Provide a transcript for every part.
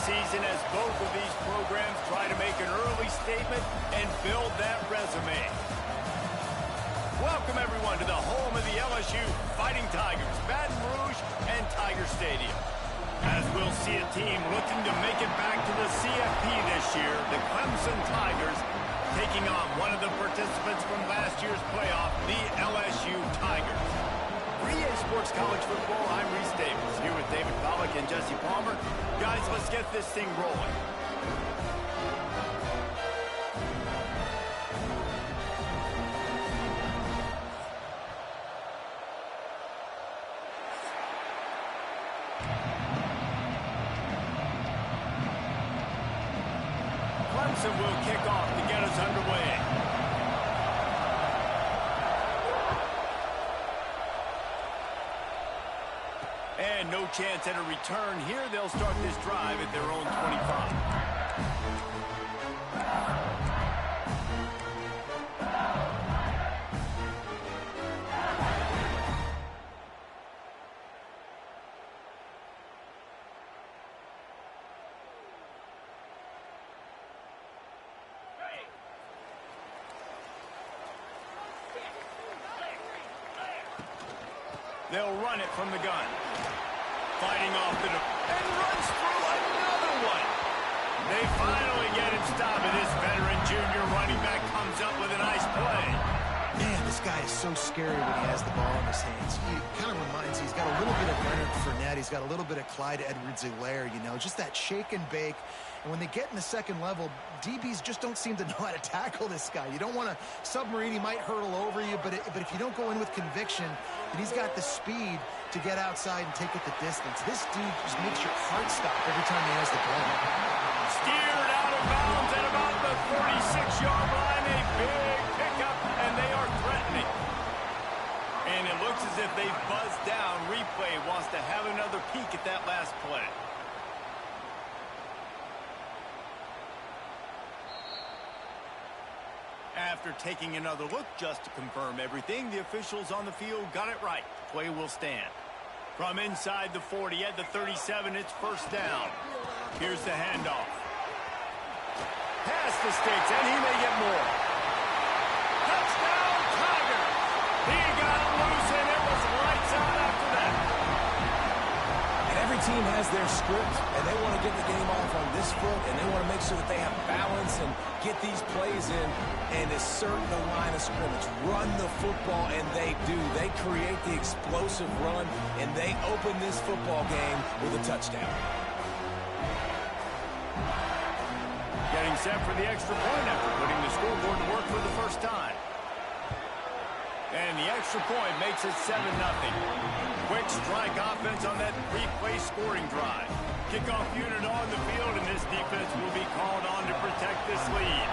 season as both of these programs try to make an early statement and build that resume. Welcome, everyone, to the home of the LSU Fighting Tigers, Baton Rouge and Tiger Stadium. As we'll see a team looking to make it back to the CFP this year, the Clemson Tigers taking on one of the participants from last year's playoff, the LSU Tigers. For EA Sports College Football, I'm Reese Davis, here with David Pollack and Jesse Palmer. Guys, let's get this thing rolling. Clemson will kick off to get us underway. And no chance at a return here. They'll start this drive at their own 25. They'll run it from the gun. Fighting off the and runs through another one. They finally get him stopped, and this veteran junior running back comes up with a nice play. Man, this guy is so scary when he has the ball in his hands. He kind of reminds me, he's got a little bit of Leonard Fournette. He's got a little bit of Clyde Edwards-Helaire, you know, just that shake and bake. And when they get in the second level, DBs just don't seem to know how to tackle this guy. You don't want to submarine. He might hurtle over you, but if you don't go in with conviction, then he's got the speed to get outside and take it the distance. This dude just makes your heart stop every time he has the ball. Steered out of bounds at about the 46-yard line. A big pickup, and they are threatening. And it looks as if they've buzzed down. Replay wants to have another peek at that last play. After taking another look just to confirm everything, the officials on the field got it right. Play will stand. From inside the 40 at the 37, it's first down. Here's the handoff. Past the sticks, and he may get more. Touchdown, Tiger! He got loose, and it was lights out after that. And every team has their script, and they want to get the game off on this foot, and they want to make sure that they have balance and get these plays in and assert the line of scrimmage. Run the football, and they do. They create the explosive run, and they open this football game with a touchdown. Getting set for the extra point after putting the scoreboard to work for the first time. And the extra point makes it 7-0. Quick strike offense on that three-play scoring drive. Kickoff unit on the field, and this defense will be called on to protect this lead.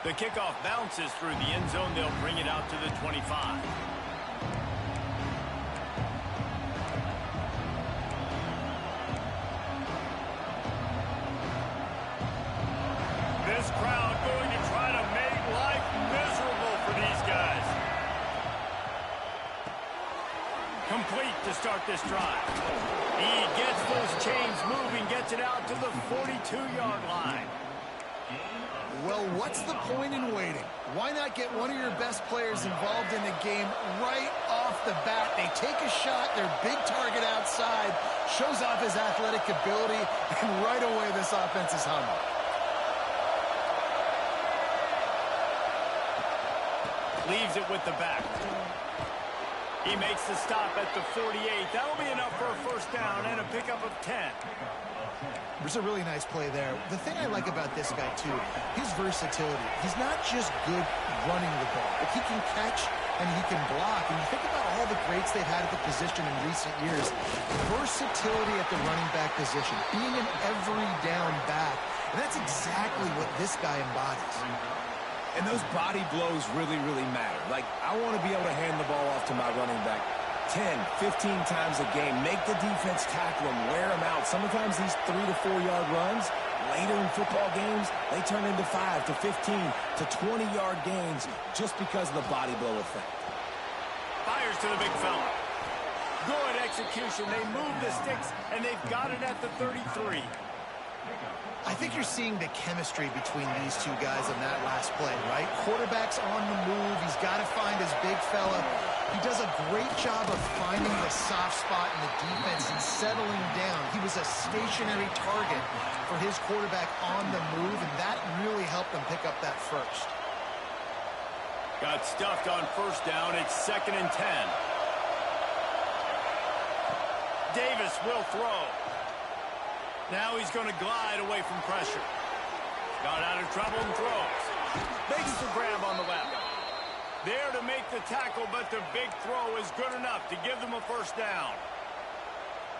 The kickoff bounces through the end zone. They'll bring it out to the 25. This crowd going to try to make life miserable for these guys. Complete to start this drive. He gets those chains moving, gets it out to the 42-yard line. Well, what's the point in waiting? Why not get one of your best players involved in the game right off the bat? They take a shot, their big target outside, shows off his athletic ability, and right away this offense is humming. Leaves it with the back. He makes the stop at the 48. That'll be enough for a first down and a pickup of 10. There's a really nice play there. The thing I like about this guy, too, his versatility. He's not just good running the ball, but he can catch and he can block. And you think about all the greats they've had at the position in recent years. Versatility at the running back position, being an every down back. And that's exactly what this guy embodies. And those body blows really, really matter. Like, I want to be able to hand the ball off to my running back 10, 15 times a game. Make the defense tackle him, wear him out. Sometimes these 3 to 4 yard runs, later in football games, they turn into 5 to 15 to 20 yard gains just because of the body blow effect. Fires to the big fella. Good execution. They move the sticks, and they've got it at the 33. I think you're seeing the chemistry between these two guys on that last play, right? Quarterback's on the move. He's got to find his big fella. He does a great job of finding the soft spot in the defense and settling down. He was a stationary target for his quarterback on the move, and that really helped him pick up that first. Got stuffed on first down. It's 2nd and 10. Davis will throw. Now he's going to glide away from pressure. Got out of trouble and throws. Makes the grab on the left. There to make the tackle, but the big throw is good enough to give them a first down.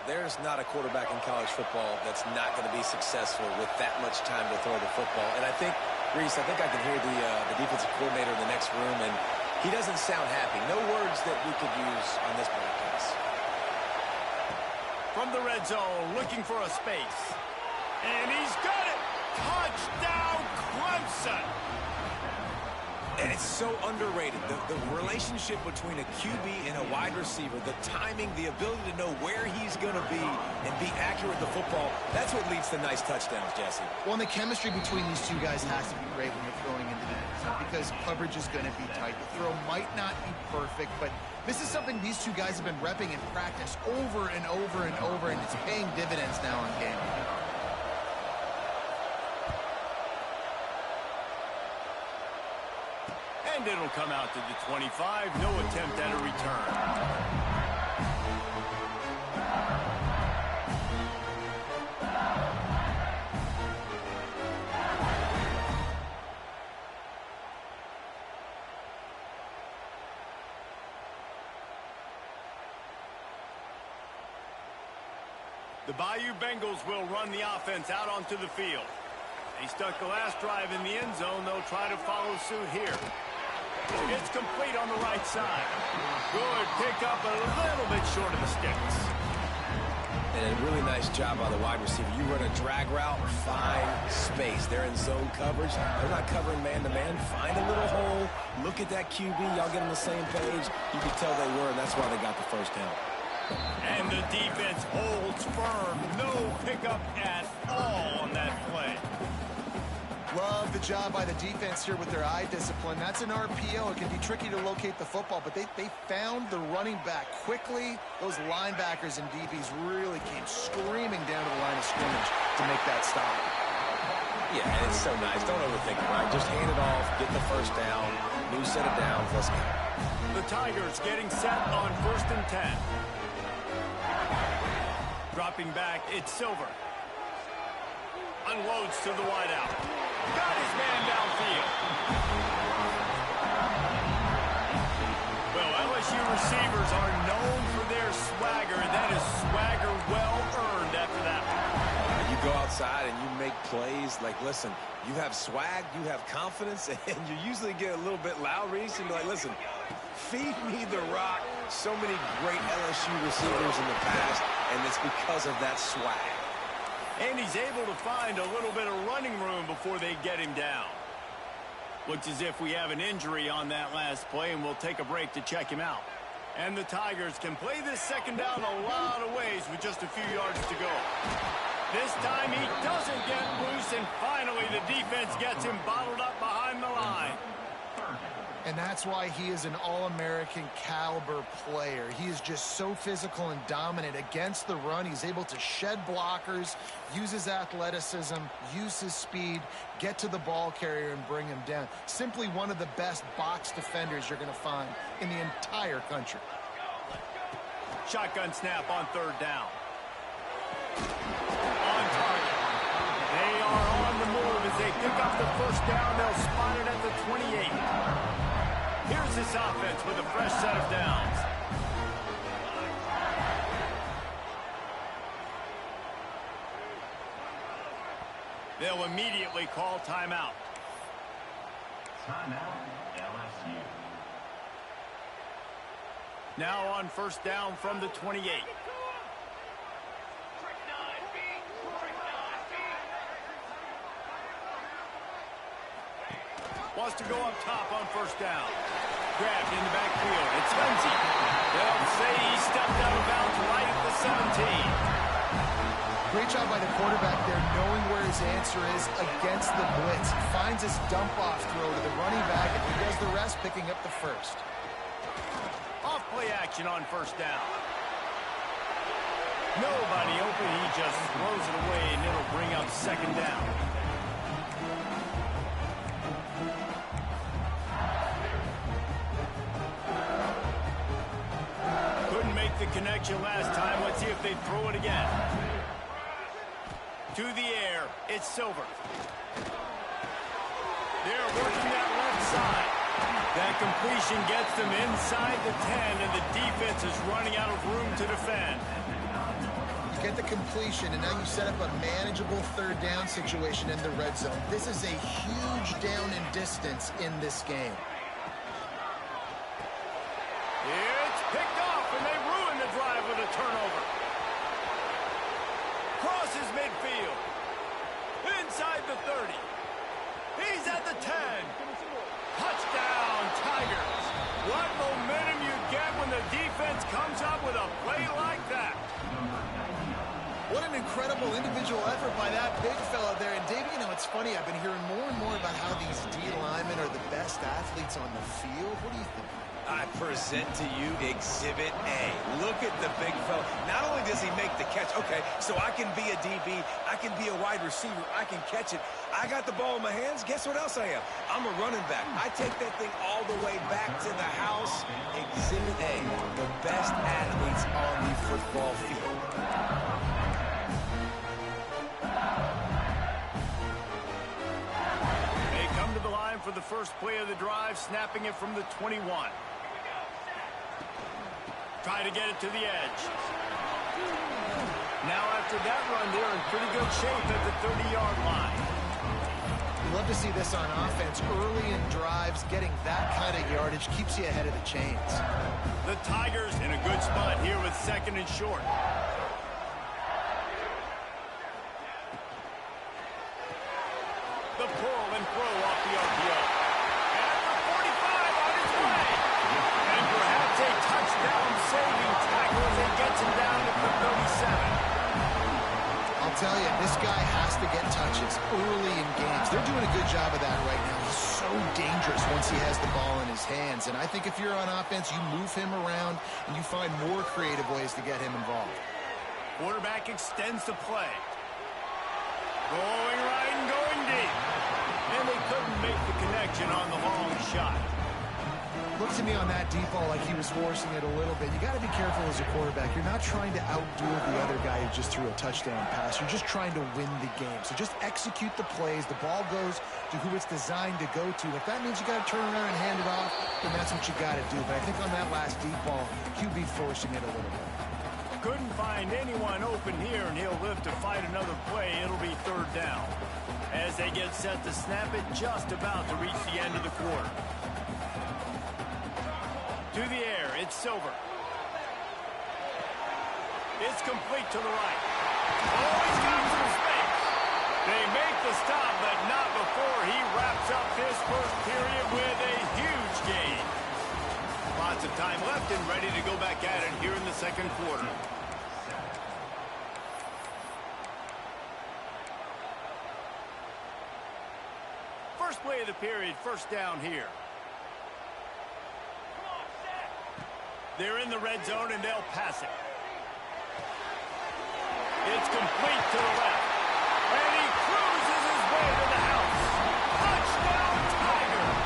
There's not a quarterback in college football that's not going to be successful with that much time to throw the football. And I think, Reese, I can hear the defensive coordinator in the next room, and he doesn't sound happy. No words that we could use on this broadcast. From the red zone, looking for a space. And he's got it! Touchdown, Clemson! And it's so underrated. The relationship between a QB and a wide receiver, the timing, the ability to know where he's going to be and be accurate with the football, that's what leads to nice touchdowns, Jesse. Well, and the chemistry between these two guys has to be great when you're throwing into that because coverage is going to be tight. The throw might not be perfect, but this is something these two guys have been repping in practice over and over and over, and it's paying dividends now on game. And it'll come out to the 25. No attempt at a return. The Bayou Bengals will run the offense out onto the field. They stuck the last drive in the end zone. They'll try to follow suit here. It's complete on the right side. Good pickup, a little bit short of the sticks. And a really nice job by the wide receiver. You run a drag route, find space. They're in zone coverage. They're not covering man-to-man. Find a little hole. Look at that QB. Y'all get on the same page. You can tell they were, and that's why they got the first down. And the defense holds firm. No pickup at all on that play. Love the job by the defense here with their eye discipline. That's an RPO. It can be tricky to locate the football, but they found the running back quickly. Those linebackers and DBs really came screaming down to the line of scrimmage to make that stop. Yeah, and it's so nice. Don't overthink it, right? Just hand it off, get the first down, new set of downs, let's go. The Tigers getting set on 1st and 10. Dropping back, it's Silver. Unloads to the wideout. Got his man downfield. Well, LSU receivers are known for their swagger. That is swagger well earned after that one. You go outside and you make plays. Like, listen, you have swag, you have confidence, and you usually get a little bit loud, Reese, and be like, listen, feed me the rock. So many great LSU receivers in the past, and it's because of that swag. And he's able to find a little bit of running room before they get him down. Looks as if we have an injury on that last play, and we'll take a break to check him out. And the Tigers can play this second down a lot of ways with just a few yards to go. This time he doesn't get loose, and finally the defense gets him bottled up behind the line. And that's why he is an All-American caliber player. He is just so physical and dominant against the run. He's able to shed blockers, use his athleticism, use his speed, get to the ball carrier and bring him down. Simply one of the best box defenders you're going to find in the entire country. Shotgun snap on 3rd down. On target. They are on the move as they pick up the first down. They'll spot it at the 28. Here's this offense with a fresh set of downs. They'll immediately call timeout. Timeout, LSU. Now on 1st down from the 28. Wants to go up top on 1st down. grabbed in the backfield. It's Ncaa. They'll say he stepped out of bounds right at the 17. Great job by the quarterback there, knowing where his answer is against the blitz. He finds his dump-off throw to the running back, and he does the rest, picking up the first. Off play action on first down. Nobody open. He just throws it away, and it'll bring up second down. Couldn't make the connection last time. Let's see if they throw it again. To the air, it's Silver. They're working that left side. That completion gets them inside the 10, and the defense is running out of room to defend. You get the completion, and now you set up a manageable third down situation in the red zone. This is a huge down in distance in this game. It's picked off, and they ruin the drive with a turnover. Crosses midfield. Inside the 30. He's at the 10. Touchdown, Tigers. What momentum you get when the defense comes up with a play like that. What an incredible individual effort by that big fella there. And, Dave, you know, it's funny. I've been hearing more and more about how these D linemen are the best athletes on the field. What do you think? I present to you Exhibit A. Look at the big fella. Not only does he make the catch, okay, so I can be a DB, I can be a wide receiver, I can catch it. I got the ball in my hands. Guess what else I am? I'm a running back. I take that thing all the way back to the house. Exhibit A, the best athletes on the football field. They come to the line for the first play of the drive, snapping it from the 21. Try to get it to the edge. Now after that run, they're in pretty good shape at the 30-yard line. You love to see this on offense. Early in drives, getting that kind of yardage keeps you ahead of the chains. The Tigers in a good spot here with second and short. The pull and throw off the RPO. At the 45 on his way. And perhaps a touchdown-saving tackle as he gets him down at the 37. I'll tell you, this guy has to get touches early in games. They're doing a good job of that right now. He's so dangerous once he has the ball in his hands. And I think if you're on offense, you move him around and you find more creative ways to get him involved. Quarterback extends the play. Going right and going deep. And they couldn't make the connection on the long shot. Looks to me on that deep ball like he was forcing it a little bit. You got to be careful as a quarterback. You're not trying to outdo the other guy who just threw a touchdown pass. You're just trying to win the game. So just execute the plays. The ball goes to who it's designed to go to. If that means you got to turn around and hand it off, then that's what you got to do. But I think on that last deep ball, QB forcing it a little bit. Couldn't find anyone open here, and he'll live to fight another play. It'll be third down. As they get set to snap it, just about to reach the end of the quarter. To the air, it's Silver. It's complete to the right. Oh, he's got some space. They make the stop, but not before he wraps up this first period with a huge gain. Lots of time left and ready to go back at it here in the second quarter. First play of the period, first down here. They're in the red zone, and they'll pass it. It's complete to the left. And he cruises his way to the house. Touchdown, Tigers!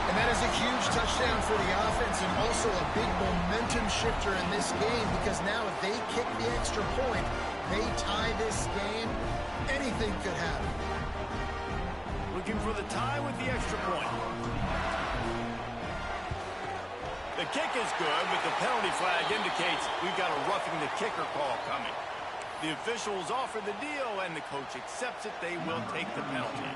And that is a huge touchdown for the offense and also a big momentum shifter in this game because now if they kick the extra point, they tie this game, anything could happen. Looking for the tie with the extra point. The kick is good, but the penalty flag indicates we've got a roughing the kicker call coming. The officials offer the deal, and the coach accepts it. They will take the penalty.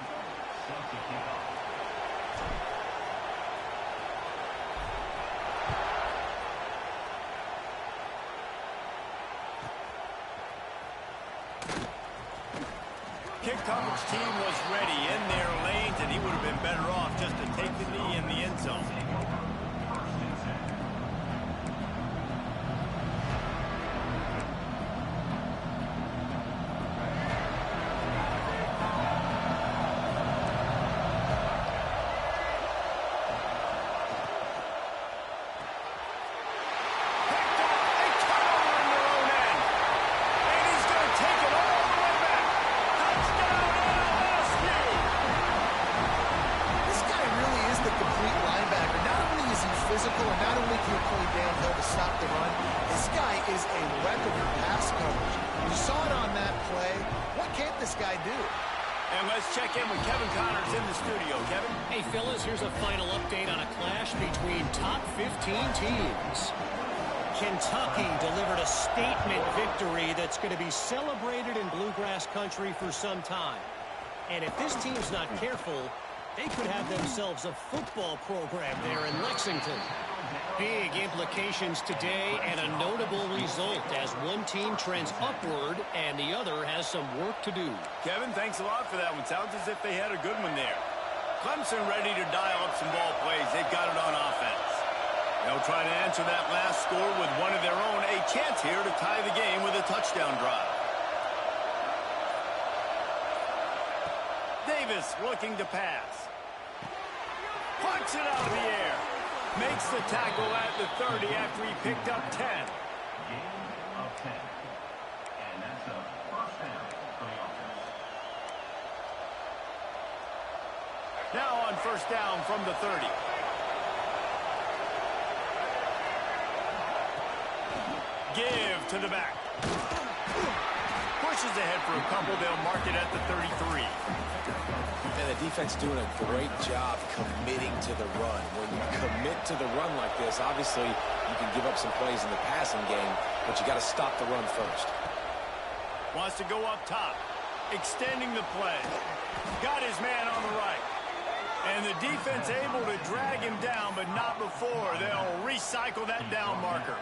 Kick coverage team was ready in their lanes, and he would have been better off just to take the knee in the end zone. Physical, and not only can he play downhill to stop the run, this guy is a weapon for pass coverage. You saw it on that play. What can't this guy do? And let's check in with Kevin Connors in the studio. Kevin? Hey, fellas, here's a final update on a clash between top 15 teams. Kentucky delivered a statement victory that's going to be celebrated in bluegrass country for some time. And if this team's not careful, they could have themselves a football program there in Lexington. Big implications today and a notable result as one team trends upward and the other has some work to do. Kevin, thanks a lot for that one. Sounds as if they had a good one there. Clemson ready to dial up some ball plays. They've got it on offense. They'll try to answer that last score with one of their own. A chance here to tie the game with a touchdown drive. Davis looking to pass. Punts it out of the air. Makes the tackle at the 30 after he picked up 10. Gain of 10. And that's a first down for the offense. Now on first down from the 30. Give to the back. Pushes ahead for a couple. They'll mark it at the 33. And the defense doing a great job committing to the run. When you commit to the run like this, obviously you can give up some plays in the passing game, but you got to stop the run first. Wants to go up top. Extending the play. Got his man on the right. And the defense able to drag him down, but not before. They'll recycle that down marker.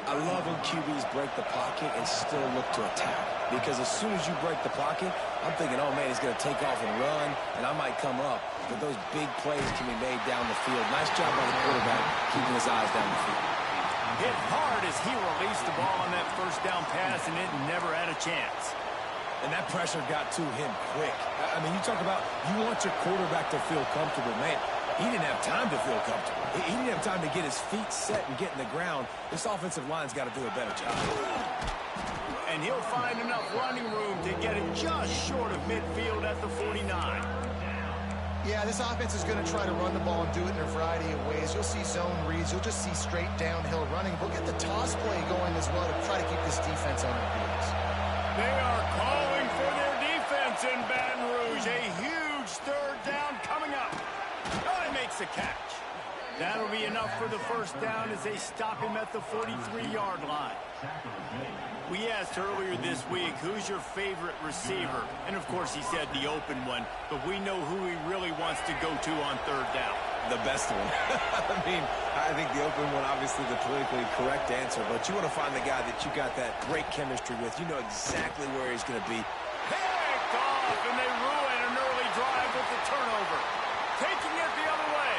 I love when QBs break the pocket and still look to attack. Because as soon as you break the pocket, I'm thinking, oh, man, he's going to take off and run, and I might come up. But those big plays can be made down the field. Nice job by the quarterback keeping his eyes down the field. Hit hard as he released the ball on that first down pass, and it never had a chance. And that pressure got to him quick. I mean, you talk about you want your quarterback to feel comfortable. Man, he didn't have time to feel comfortable. He didn't have time to get his feet set and get in the ground. This offensive line's got to do a better job. And he'll find enough running room to get it just short of midfield at the 49. Yeah, this offense is going to try to run the ball and do it in a variety of ways. You'll see zone reads. You'll just see straight downhill running. We'll get the toss play going as well to try to keep this defense on their heels. They are calling for their defense in Baton Rouge. A huge third down coming up. Oh, he makes the catch. That'll be enough for the first down as they stop him at the 43-yard line. We asked earlier this week, who's your favorite receiver? And, of course, he said the open one, but we know who he really wants to go to on third down. The best one. I mean, I think the open one, obviously the politically correct answer, but you want to find the guy that you got that great chemistry with. You know exactly where he's going to be. Picked off, and they ruin an early drive with the turnover. Taking it the other way.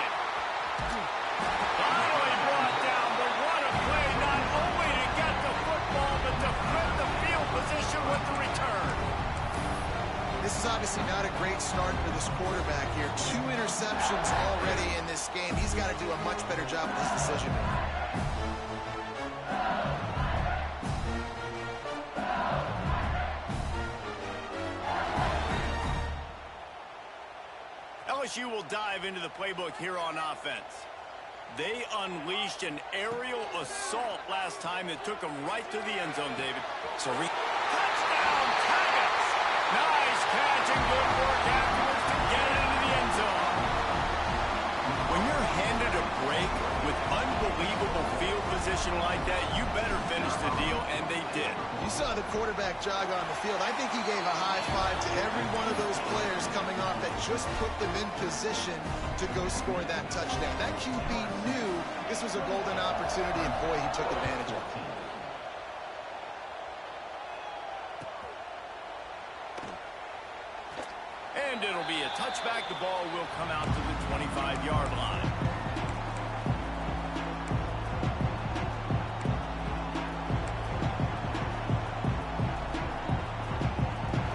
Finally brought down, but what a play, not only to get the football, but to flip the field position with the return. This is obviously not a great start for this quarterback here. 2 interceptions already in this game. He's got to do a much better job with his decision making. LSU will dive into the playbook here on offense. They unleashed an aerial assault last time that took them right to the end zone, David. Touchdown, Tigers! Nice catch and good work afterwards to get it into the end zone. When you're handed a break with unbelievable field position like that, you better finish the deal, and they did. You saw the quarterback jog on the field. I think he gave a high five to every one of those players coming off that just put them in position to go score that touchdown. That QB knew this was a golden opportunity, and boy, he took advantage of it. And it'll be a touchback. The ball will come out to the 25-yard line.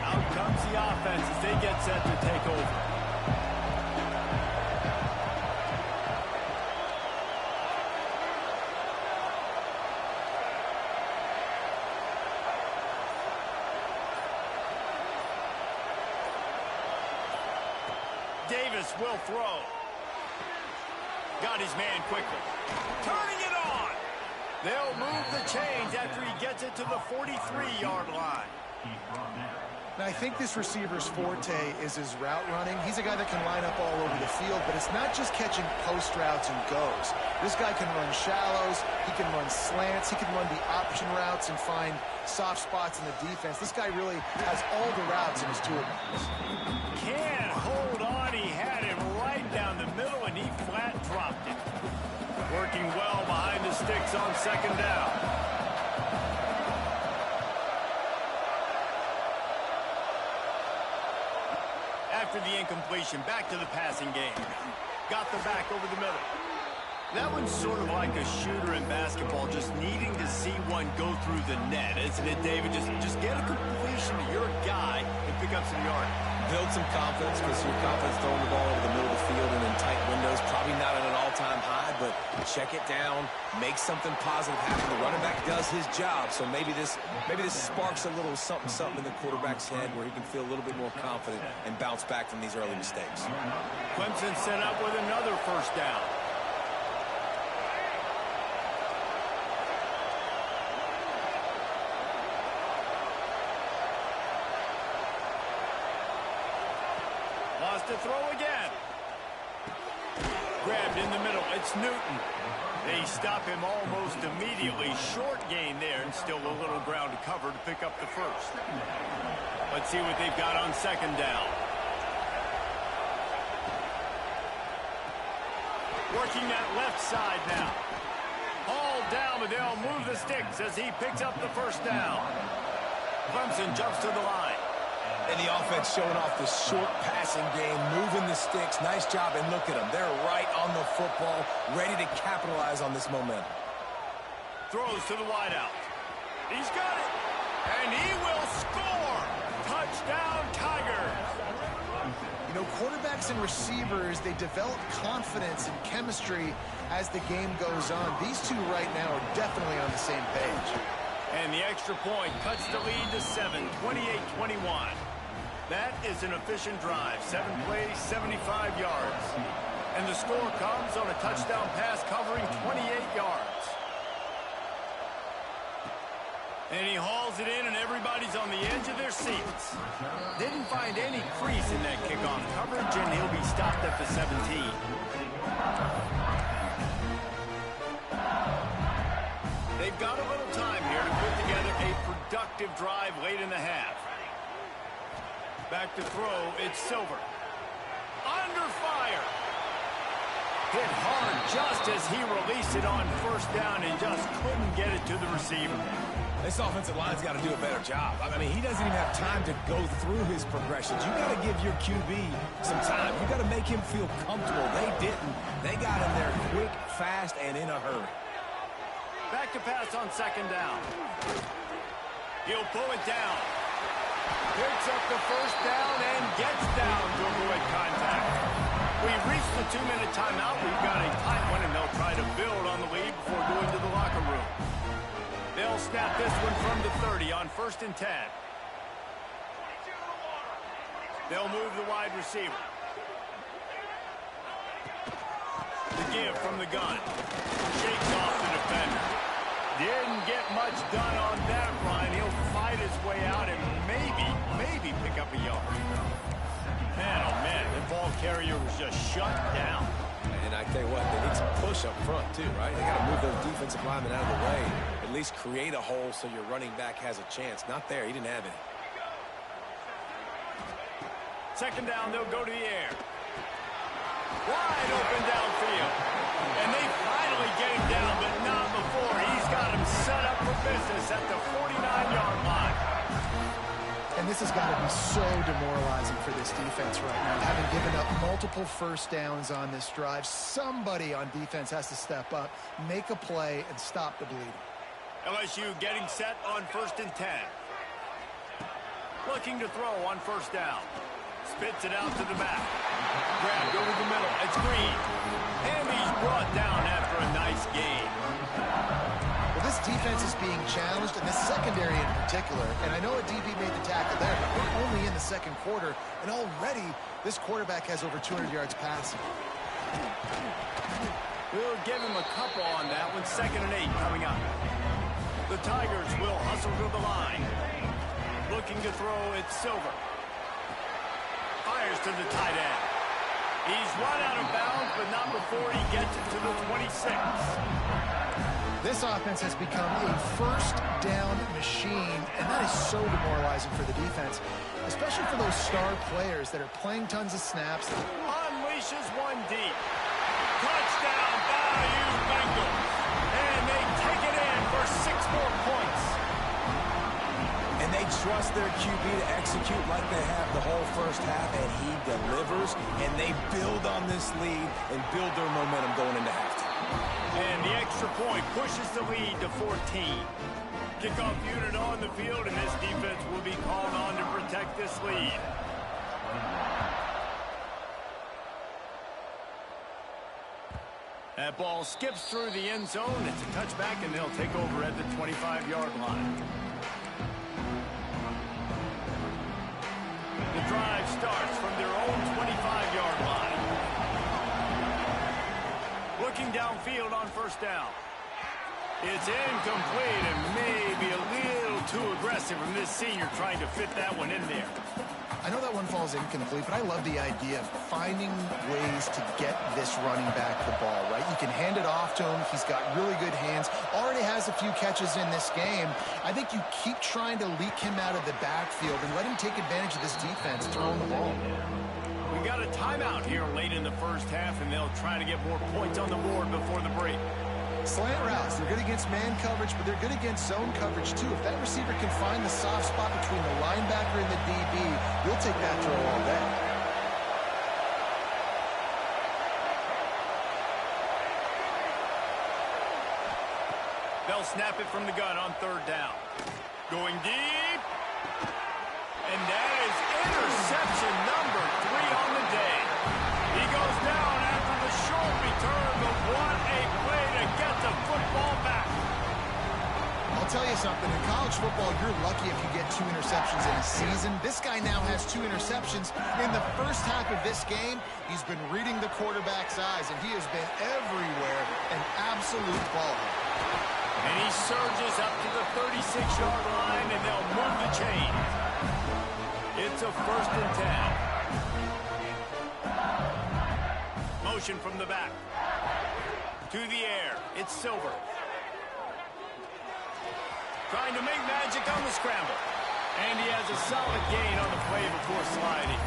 Out comes the offense as they get set to take over. Davis will throw. Got his man quickly. Turning it on. They'll move the chains after he gets it to the 43-yard line. Now, I think this receiver's forte is his route running. He's a guy that can line up all over the field, but it's not just catching post routes and goes. This guy can run shallows. He can run slants. He can run the option routes and find soft spots in the defense. This guy really has all the routes in his toolbox. Can't hold on. He had it right down the middle, and he flat dropped it. Working well behind the sticks on second down. After the incompletion, back to the passing game. Got the back over the middle. That one's sort of like a shooter in basketball, just needing to see one go through the net, isn't it, David? Just get a completion to your guy and pick up some yardage. Build some confidence, because your confidence throwing the ball over the middle of the field and in tight windows, probably not at an all-time high, but check it down, make something positive happen. The running back does his job, so maybe this sparks a little something in the quarterback's head where he can feel a little bit more confident and bounce back from these early mistakes. Clemson set up with another first down. Lost to throw again. Grabbed in the middle. It's Newton. They stop him almost immediately. Short gain there, and still a little ground to cover to pick up the first. Let's see what they've got on second down. Working that left side now. Hauled down, but they'll move the sticks as he picks up the first down. Clemson jumps to the line. And the offense showing off the short passing game, moving the sticks. Nice job, and look at them. They're right on the football, ready to capitalize on this momentum. Throws to the wideout. He's got it. And he will score. Touchdown, Tigers. You know, quarterbacks and receivers, they develop confidence and chemistry as the game goes on. These two right now are definitely on the same page. And the extra point cuts the lead to 7, 28-21. That is an efficient drive. 7 plays, 75 yards. And the score comes on a touchdown pass covering 28 yards. And he hauls it in, and everybody's on the edge of their seats. Didn't find any crease in that kickoff coverage, and he'll be stopped at the 17. They've got a little time here to put together a productive drive late in the half. Back to throw, it's Silver. Under fire. Hit hard just as he released it on first down and just couldn't get it to the receiver. This offensive line's got to do a better job. I mean, he doesn't even have time to go through his progressions. You got to give your QB some time. You got to make him feel comfortable. They didn't. They got him there quick, fast, and in a hurry. Back to pass on second down. He'll pull it down. Picks up the first down and gets down to avoid contact. We've reached the 2-minute timeout. We've got a tight one, and they'll try to build on the lead before going to the locker room. They'll snap this one from the 30 on 1st and 10. They'll move the wide receiver. The give from the gun. Shakes off the defender. Didn't get much done on that run. He'll fight his way out and maybe pick up a yard. Man, oh man, the ball carrier was just shut down. And I tell you what, they need some push up front too, right? They got to move those defensive linemen out of the way. At least create a hole so your running back has a chance. Not there. He didn't have any. Second down, they'll go to the air. Wide open downfield. And they finally get him down, but not before. He's got him set up for business at the 49-yard line. And this has got to be so demoralizing for this defense right now. Having given up multiple first downs on this drive, somebody on defense has to step up, make a play, and stop the bleeding. LSU getting set on 1st and 10. Looking to throw on 1st down. Spits it out to the back. Grabbed over the middle. It's Green. And he's brought down after a nice gain. Well, this defense is being challenged, and this secondary in particular. And I know a DB made the tackle there, but we're only in the second quarter, and already this quarterback has over 200 yards passing. We'll give him a couple on that one. 2nd and 8 coming up. The Tigers will hustle to the line. Looking to throw, it's Silver. Fires to the tight end. He's run out of bounds, but not before he gets it to the 26. This offense has become a first down machine, and that is so demoralizing for the defense, especially for those star players that are playing tons of snaps. Unleashes one deep. Touchdown, Bayou Bengals. And they take it in for 6 more points. And they trust their QB to execute like they have the whole first half, and he delivers, and they build on this lead and build their momentum going into halftime. And the extra point pushes the lead to 14. Kickoff unit on the field, and this defense will be called on to protect this lead. That ball skips through the end zone. It's a touchback, and they'll take over at the 25-yard line. The drive starts from their own 25-yard line. Looking downfield on 1st down. It's incomplete and maybe a little too aggressive from this senior trying to fit that one in there. I know that one falls incomplete, but I love the idea of finding ways to get this running back the ball, right? You can hand it off to him. He's got really good hands. Already has a few catches in this game. I think you keep trying to leak him out of the backfield and let him take advantage of this defense throwing the ball. We got a timeout here late in the first half, and they'll try to get more points on the board before the break. Slant routes, they're good against man coverage, but they're good against zone coverage too. If that receiver can find the soft spot between the linebacker and the DB, you'll take that throw all day. They'll snap it from the gun on 3rd down. Going deep. And that is interception number 3 on the day. He goes down after the short return, but what a play to get the football back. I'll tell you something, in college football, you're lucky if you get 2 interceptions in a season. This guy now has 2 interceptions. In the first half of this game, he's been reading the quarterback's eyes, and he has been everywhere, an absolute ball. And he surges up to the 36-yard line, and they'll move the chain. It's a 1st and 10. Motion from the back. To the air. It's Silver. Trying to make magic on the scramble. And he has a solid gain on the play before sliding.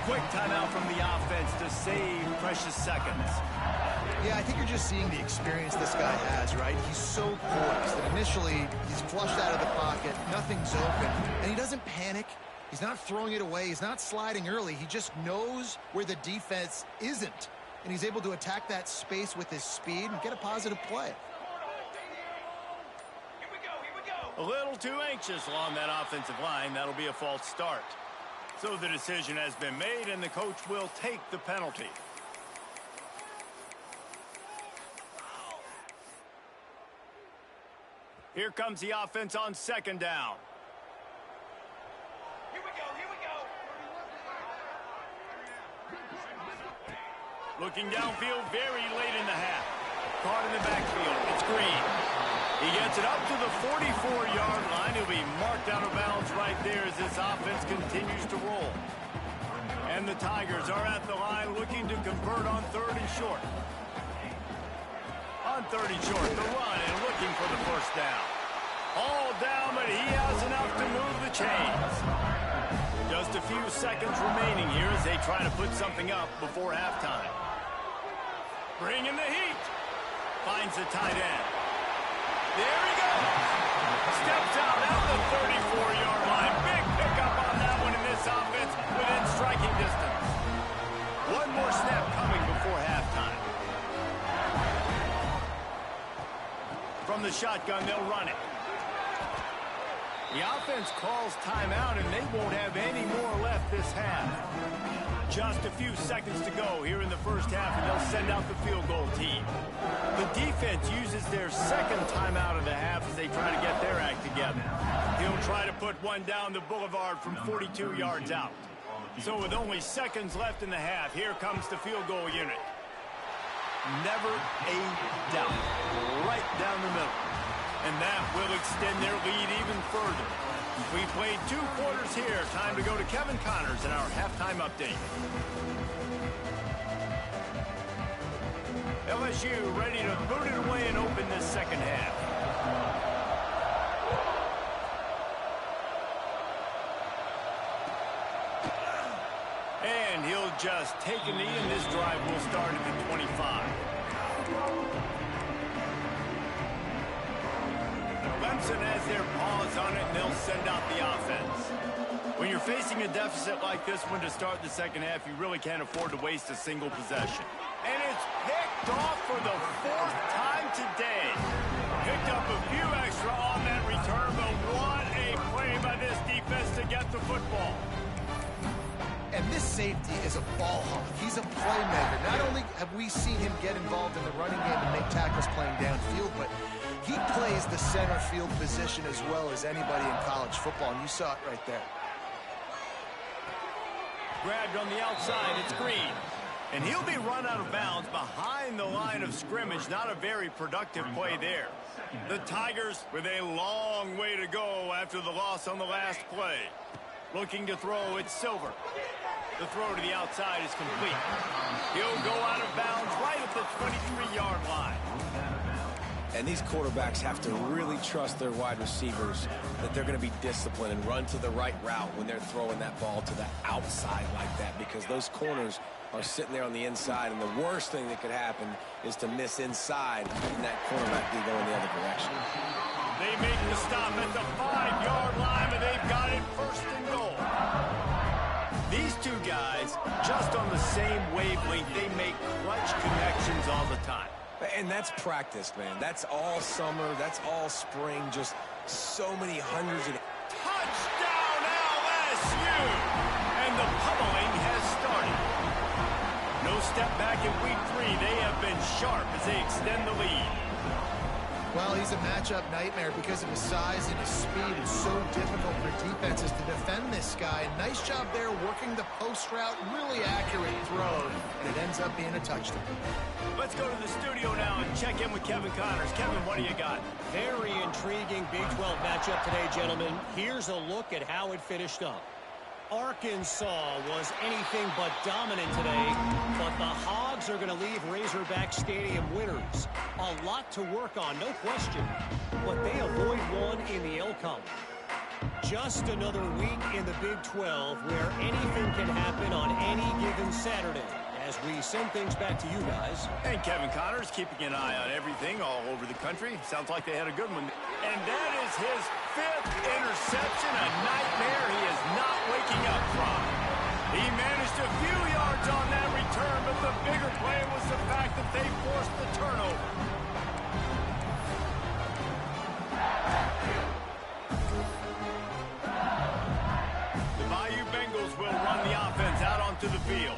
Quick timeout from the offense to save precious seconds. Yeah, I think you're just seeing the experience this guy has, right? He's so poised that initially he's flushed out of the pocket, nothing's open, and he doesn't panic. He's not throwing it away. He's not sliding early. He just knows where the defense isn't, and he's able to attack that space with his speed and get a positive play. A little too anxious along that offensive line. That'll be a false start. So the decision has been made, and the coach will take the penalty. Here comes the offense on 2nd down. Here we go. Looking downfield very late in the half. Caught in the backfield. It's Green. He gets it up to the 44-yard line. He'll be marked out of bounds right there as this offense continues to roll. And the Tigers are at the line looking to convert on 3rd and short. On 3rd and short, the run and looking for the 1st down. All down, but he has enough to move the chains. Just a few seconds remaining here as they try to put something up before halftime. Bringing the heat. Finds the tight end. There he goes. Steps out at the 34-yard line. Big pickup on this offense within striking distance. One more snap coming before halftime. From the shotgun, they'll run it. The offense calls timeout, and they won't have any more left this half. Just a few seconds to go here in the first half, and they'll send out the field goal team. The defense uses their second timeout of the half as they try to get their act together. He'll try to put one down the boulevard from 42 yards out. So with only seconds left in the half, here comes the field goal unit. Never a doubt. Right down the middle. And that will extend their lead even further. We played 2 quarters here. Time to go to Kevin Connors in our halftime update. LSU ready to boot it away and open this second half. And he'll just take a knee, and this drive will start at the 25. Clemson has their paws on it, and they'll send out the offense. When you're facing a deficit like this one to start the second half, you really can't afford to waste a single possession. And it's picked off for the 4th time today. Picked up a few extra on that return, but what a play by this defense to get the football. And this safety is a ball hawk. He's a playmaker. Not only have we seen him get involved in the running game and make tackles playing downfield, but he plays the center field position as well as anybody in college football, and you saw it right there. Grabbed on the outside, it's Green. And he'll be run out of bounds behind the line of scrimmage. Not a very productive play there. The Tigers with a long way to go after the loss on the last play. Looking to throw, it's Silver. The throw to the outside is complete. He'll go out of bounds right at the 23-yard line. And these quarterbacks have to really trust their wide receivers that they're going to be disciplined and run to the right route when they're throwing that ball to the outside like that, because those corners are sitting there on the inside, and the worst thing that could happen is to miss inside and that cornerback be going the other direction. They make the stop at the 5-yard line, and they've got it first and goal. These two guys, just on the same wavelength, they make clutch connections all the time. And that's practice, man. That's all summer. That's all spring. Just so many hundreds of... Touchdown, LSU! And the pummeling has started. No step back in week 3. They have been sharp as they extend the lead. Well, he's a matchup nightmare because of his size and his speed. It's so difficult for defenses to defend this guy. Nice job there working the post route. Really accurate throw, and it ends up being a touchdown. Let's go to the studio now and check in with Kevin Connors. Kevin, what do you got? Very intriguing Big 12 matchup today, gentlemen. Here's a look at how it finished up. Arkansas was anything but dominant today, but the Hogs are going to leave Razorback Stadium winners. A lot to work on, no question, but they avoid one in the L-Column. Just another week in the Big 12 where anything can happen on any given Saturday. As we send things back to you guys. And Kevin Connors keeping an eye on everything all over the country. Sounds like they had a good one. And that is his 5th interception, a nightmare he is not waking up from. He managed a few yards on that return, but the bigger play was the fact that they forced the turnover. The Bayou Bengals will run the offense out onto the field.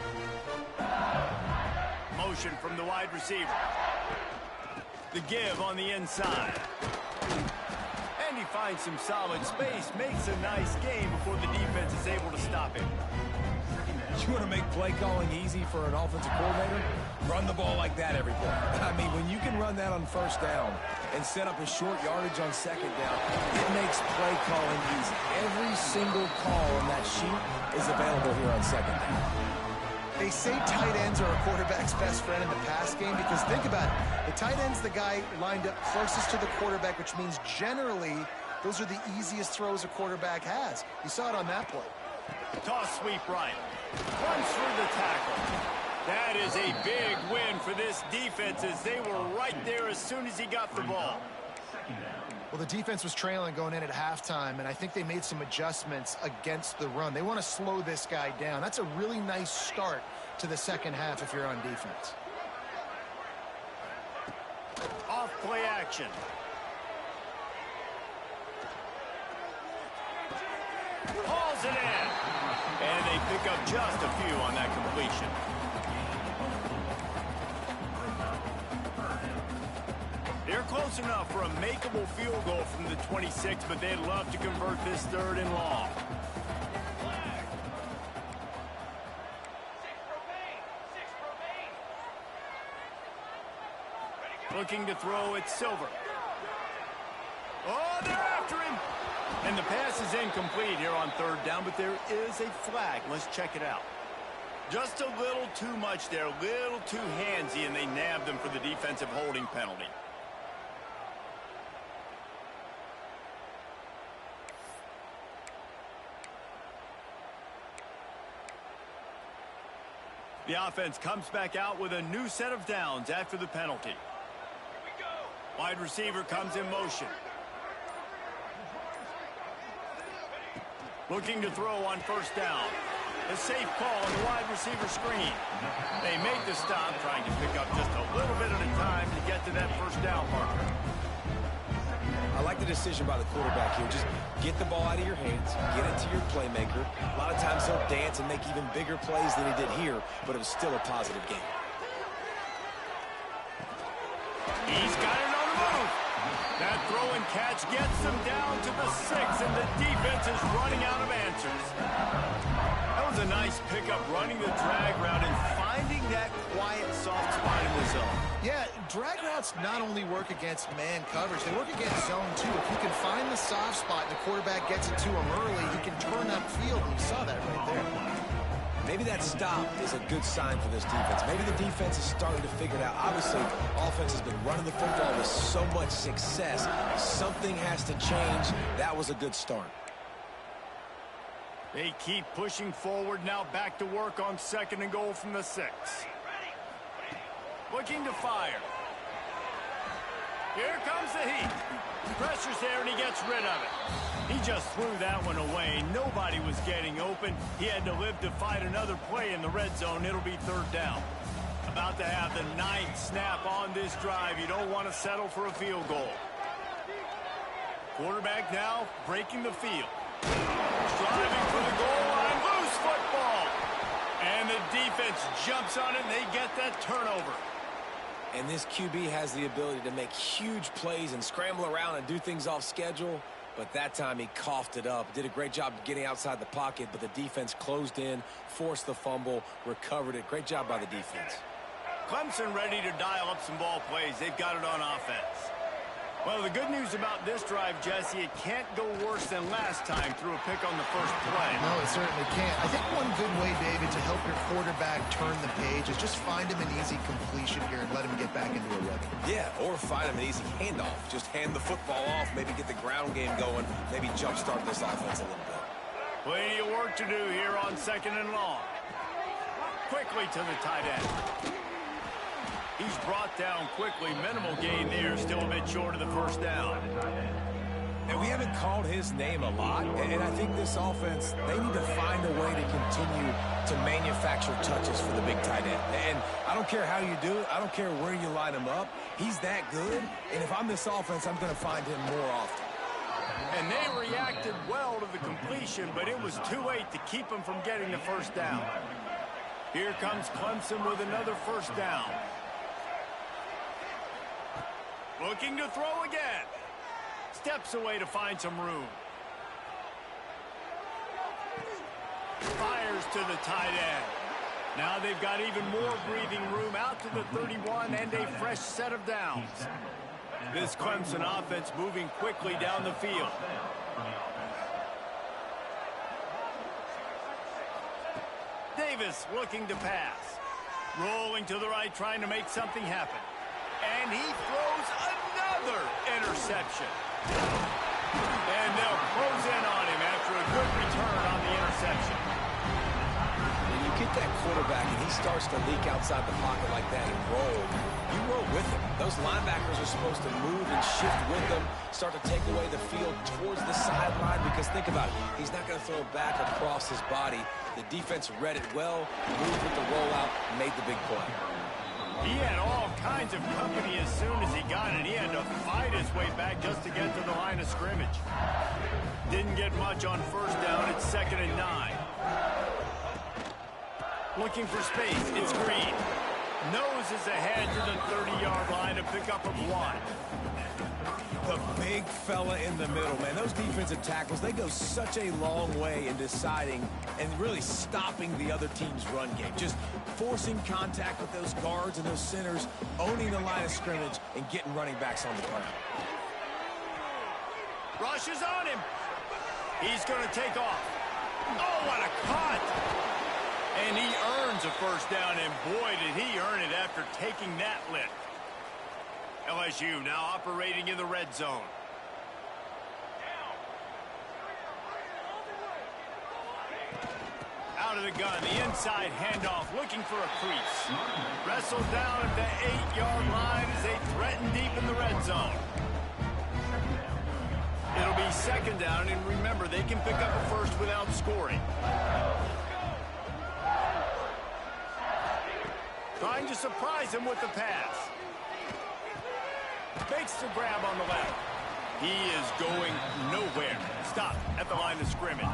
Motion from the wide receiver. The give on the inside. And he finds some solid space, makes a nice game before the defense is able to stop him. You want to make play calling easy for an offensive coordinator? Run the ball like that every play. I mean, when you can run that on first down and set up a short yardage on second down, it makes play calling easy. Every single call on that sheet is available here on second down. They say tight ends are a quarterback's best friend in the pass game because think about it. The tight end's the guy lined up closest to the quarterback, which means generally those are the easiest throws a quarterback has. You saw it on that play. Toss sweep right. Runs through the tackle. That is a big win for this defense as they were right there as soon as he got the ball. Well, the defense was trailing going in at halftime, and I think they made some adjustments against the run. They want to slow this guy down. That's a really nice start to the second half if you're on defense. Off play action. Hauls it in. And they pick up just a few on that completion. They're close enough for a makeable field goal from the 26, but they'd love to convert this 3rd and long. Looking to throw, it's Silver. Oh, they're after him. And the pass is incomplete here on 3rd down, but there is a flag. Let's check it out. Just a little too much there, a little too handsy, and they nabbed them for the defensive holding penalty. The offense comes back out with a new set of downs after the penalty. Wide receiver comes in motion. Looking to throw on 1st down. A safe call on the wide receiver screen. They make the stop, trying to pick up just a little bit at a time to get to that 1st down marker. I like the decision by the quarterback here. Just get the ball out of your hands, get it to your playmaker. A lot of times he'll dance and make even bigger plays than he did here, but it was still a positive game. He's got it on the move. That throw and catch gets them down to the 6, and the defense is running out of answers. That was a nice pickup, running the drag route and finding that quiet, soft spot in the zone. Yeah, drag routes not only work against man coverage, they work against zone too. If you can find the soft spot and the quarterback gets it to him early, he can turn that field, and you saw that right there. Maybe that stop is a good sign for this defense. Maybe the defense is starting to figure it out. Obviously, offense has been running the football with so much success. Something has to change. That was a good start. They keep pushing forward, now back to work on 2nd and goal from the 6. Looking to fire. Here comes the heat. Pressure's there, and he gets rid of it. He just threw that one away. Nobody was getting open. He had to live to fight another play in the red zone. It'll be 3rd down. About to have the 9th snap on this drive. You don't want to settle for a field goal. Quarterback now breaking the field. Driving for the goal line. Loose football. And the defense jumps on it, and they get that turnover. And this QB has the ability to make huge plays and scramble around and do things off schedule. But that time he coughed it up. Did a great job of getting outside the pocket, but the defense closed in, forced the fumble, recovered it. Great job by the defense. Clemson ready to dial up some ball plays. They've got it on offense. Well, the good news about this drive, Jesse, it can't go worse than last time through a pick on the first play. No, it certainly can't. I think one good way, David, to help your quarterback turn the page is just find him an easy completion here and let him get back into a rhythm. Yeah, or find him an easy handoff. Just hand the football off, maybe get the ground game going, maybe jumpstart this offense a little bit. Plenty of work to do here on 2nd and long. Quickly to the tight end. He's brought down quickly. Minimal gain there. Still a bit short of the 1st down. And we haven't called his name a lot. And I think this offense, they need to find a way to continue to manufacture touches for the big tight end. And I don't care how you do it. I don't care where you line him up. He's that good. And if I'm this offense, I'm going to find him more often. And they reacted well to the completion, but it was too late to keep him from getting the 1st down. Here comes Clemson with another 1st down. Looking to throw again. Steps away to find some room. Fires to the tight end. Now they've got even more breathing room out to the 31 and a fresh set of downs. This Clemson offense moving quickly down the field. Davis looking to pass. Rolling to the right, trying to make something happen. And he throws another interception. And they'll close in on him after a good return on the interception. When you get that quarterback and he starts to leak outside the pocket like that and roll, you roll with him. Those linebackers are supposed to move and shift with them, start to take away the field towards the sideline, because think about it, he's not going to throw it back across his body. The defense read it well, moved with the rollout, made the big play. He had all kinds of company as soon as he got it. He had to fight his way back just to get to the line of scrimmage. Didn't get much on first down. It's 2nd and 9. Looking for space. It's Green. Noses ahead to the 30-yard line to pick up a block. The big fella in the middle, man. Those defensive tackles, they go such a long way in deciding and really stopping the other team's run game. Just forcing contact with those guards and those centers, owning the line of scrimmage, and getting running backs on the ground. Rush is on him. He's going to take off. Oh, what a cut! And he earns a first down, and boy, did he earn it after taking that lick. LSU now operating in the red zone. Out of the gun, the inside handoff, looking for a crease. Wrestled down at the 8-yard line as they threaten deep in the red zone. It'll be 2nd down, and remember, they can pick up a first without scoring. Trying to surprise him with the pass. Makes the grab on the left. He is going nowhere. Stop at the line of scrimmage.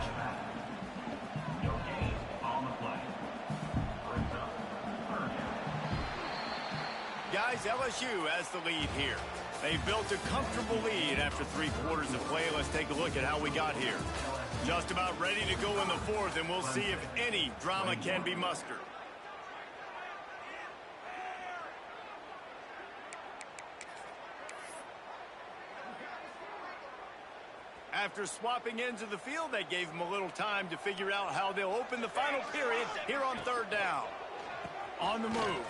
Guys, LSU has the lead here. They built a comfortable lead after 3 quarters of play. Let's take a look at how we got here. Just about ready to go in the 4th, and we'll see if any drama can be mustered. After swapping ends of the field, they gave him a little time to figure out how they'll open the final period here on 3rd down. On the move.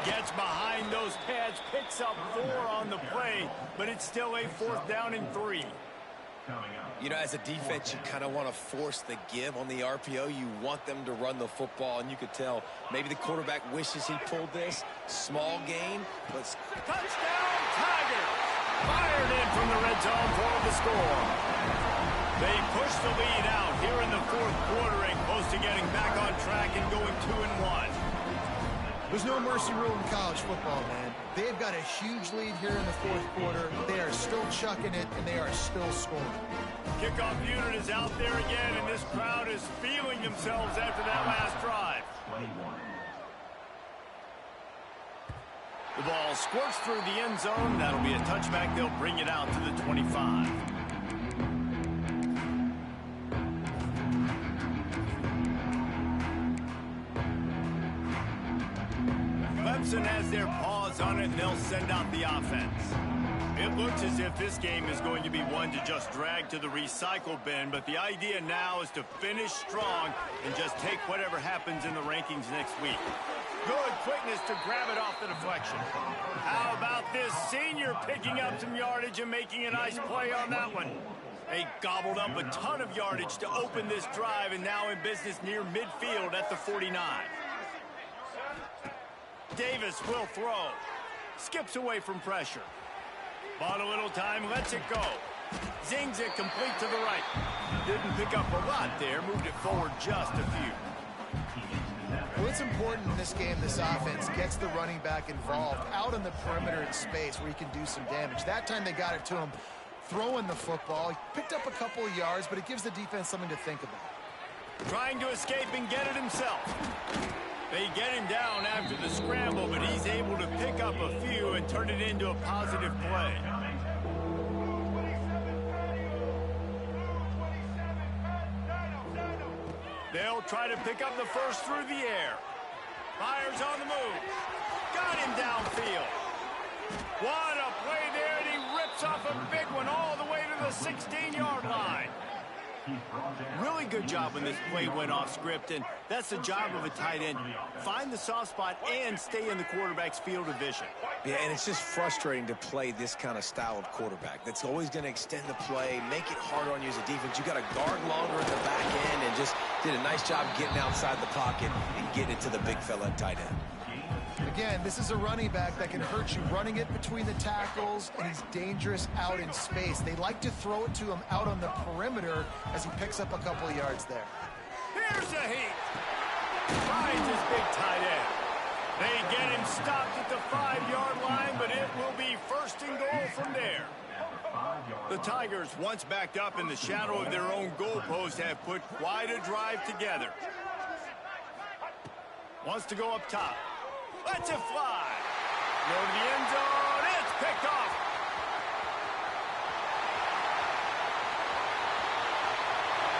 Gets behind those pads, picks up 4 on the play, but it's still a 4th down and 3. You know, as a defense, you kind of want to force the give on the RPO. You want them to run the football, and you could tell maybe the quarterback wishes he pulled this. Small gain, but... Touchdown, Tigers! Fired in from the red zone for the score. They push the lead out here in the 4th quarter and close to getting back on track and going 2-1. There's no mercy rule in college football, man. They've got a huge lead here in the 4th quarter. They are still chucking it, and they are still scoring. Kickoff unit is out there again, and this crowd is feeling themselves after that last drive. The ball squirts through the end zone. That'll be a touchback. They'll bring it out to the 25. Clemson has their paws on it, and they'll send out the offense. It looks as if this game is going to be one to just drag to the recycle bin, but the idea now is to finish strong and just take whatever happens in the rankings next week. Good quickness to grab it off the deflection. How about this senior picking up some yardage and making a nice play on that one? They gobbled up a ton of yardage to open this drive, and now in business near midfield at the 49. Davis will throw. Skips away from pressure. Bought a little time, lets it go. Zings it complete to the right. Didn't pick up a lot there, moved it forward just a few. Well, it's important in this game, this offense gets the running back involved out on the perimeter in space where he can do some damage. That time they got it to him throwing the football. He picked up a couple of yards, but it gives the defense something to think about. Trying to escape and get it himself. They get him down after the scramble, but he's able to pick up a few and turn it into a positive play. They'll try to pick up the first through the air. Fires on the move. Got him downfield. What a play there, and he rips off a big one all the way to the 16-yard line. Really good job when this play went off script, and that's the job of a tight end. Find the soft spot and stay in the quarterback's field of vision. Yeah, and it's just frustrating to play this kind of style of quarterback. That's always going to extend the play, make it hard on you as a defense. You got to guard longer in the back end and just Did a nice job getting outside the pocket and getting it to the big fella at tight end. Again, this is a running back that can hurt you running it between the tackles, and he's dangerous out in space. They like to throw it to him out on the perimeter as he picks up a couple of yards there. Here's a heat. Finds his big tight end. They get him stopped at the 5-yard line, but it will be first and goal from there. The Tigers, once backed up in the shadow of their own goalpost, have put quite a drive together. Wants to go up top. Lets it fly. Go to the end zone. It's picked off.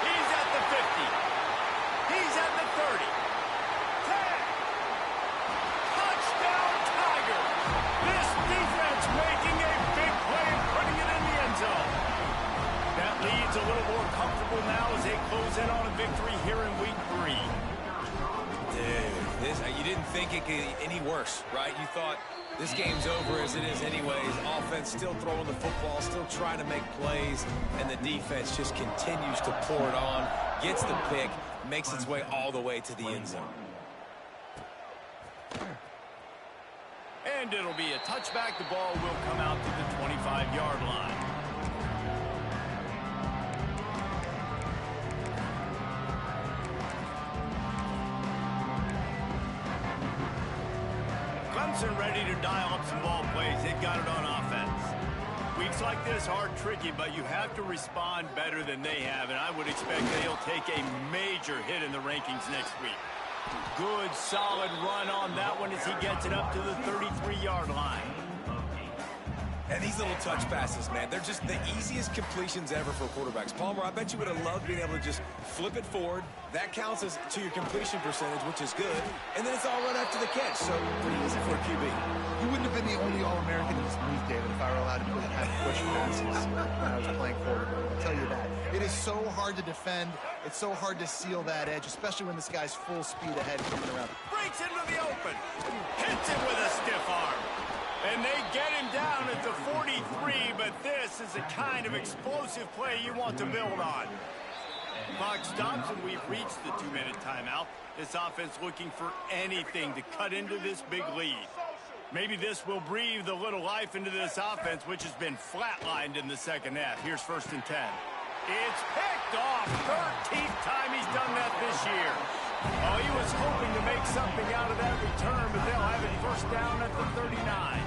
He's at the 50. He's at the 30. 10. Touchdown, Tigers. This defense making a big play and putting it in the end zone. That lead's a little more comfortable now as they close in on a victory here in week 3. You didn't think it could get any worse, right? You thought this game's over as it is anyways. Offense still throwing the football, still trying to make plays, and the defense just continues to pour it on, gets the pick, makes its way all the way to the end zone. And it'll be a touchback. The ball will come out to the 25-yard line. Clemson ready to dial up some ball plays. They've got it on offense. Weeks like this are tricky, but you have to respond better than they have, and I would expect they'll take a major hit in the rankings next week. Good, solid run on that one as he gets it up to the 33-yard line. And these little touch passes, man, they're just the easiest completions ever for quarterbacks. Palmer, I bet you would have loved being able to just flip it forward. That counts as to your completion percentage, which is good. And then it's all run after the catch, so pretty easy for a QB. You wouldn't have been the only All-American in this league, David, if I were allowed to do that kind of push passes when I was playing quarterback. I'll tell you that. It is so hard to defend. It's so hard to seal that edge, especially when this guy's full speed ahead coming around. Breaks into the open. Hits it with a stiff arm. And they get him down at the 43, but this is the kind of explosive play you want to build on. Clock stops, and we've reached the 2-minute timeout. This offense looking for anything to cut into this big lead. Maybe this will breathe a little life into this offense, which has been flatlined in the second half. Here's 1st and 10. It's picked off. 13th time he's done that this year. Oh, he was hoping to make something out of that return, but they'll have it first down at the 39.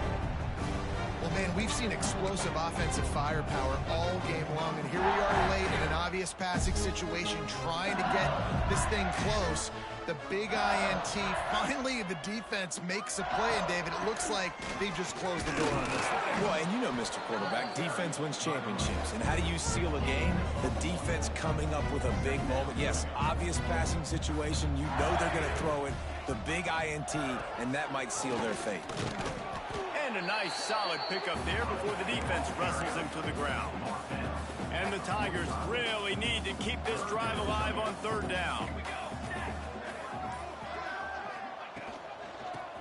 Well, man, we've seen explosive offensive firepower all game long, and here we are late in an obvious passing situation trying to get this thing close. The big INT, finally the defense makes a play, and David, it looks like they've just closed the door on this one. Well, and you know, Mr. Quarterback, defense wins championships. And how do you seal a game? The defense coming up with a big moment. Yes, obvious passing situation. You know they're going to throw it. The big INT, and that might seal their fate. And a nice solid pickup there before the defense wrestles him to the ground. And the Tigers really need to keep this drive alive on 3rd down.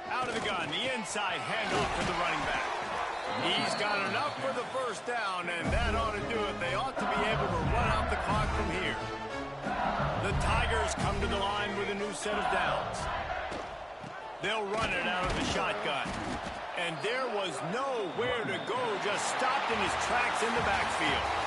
Out of the gun, the inside handoff to the running back. He's got enough for the first down, and that ought to do it. They ought to be able to run out the clock from here. The Tigers come to the line with a new set of downs. They'll run it out of the shotgun. And there was nowhere to go, just stopped in his tracks in the backfield.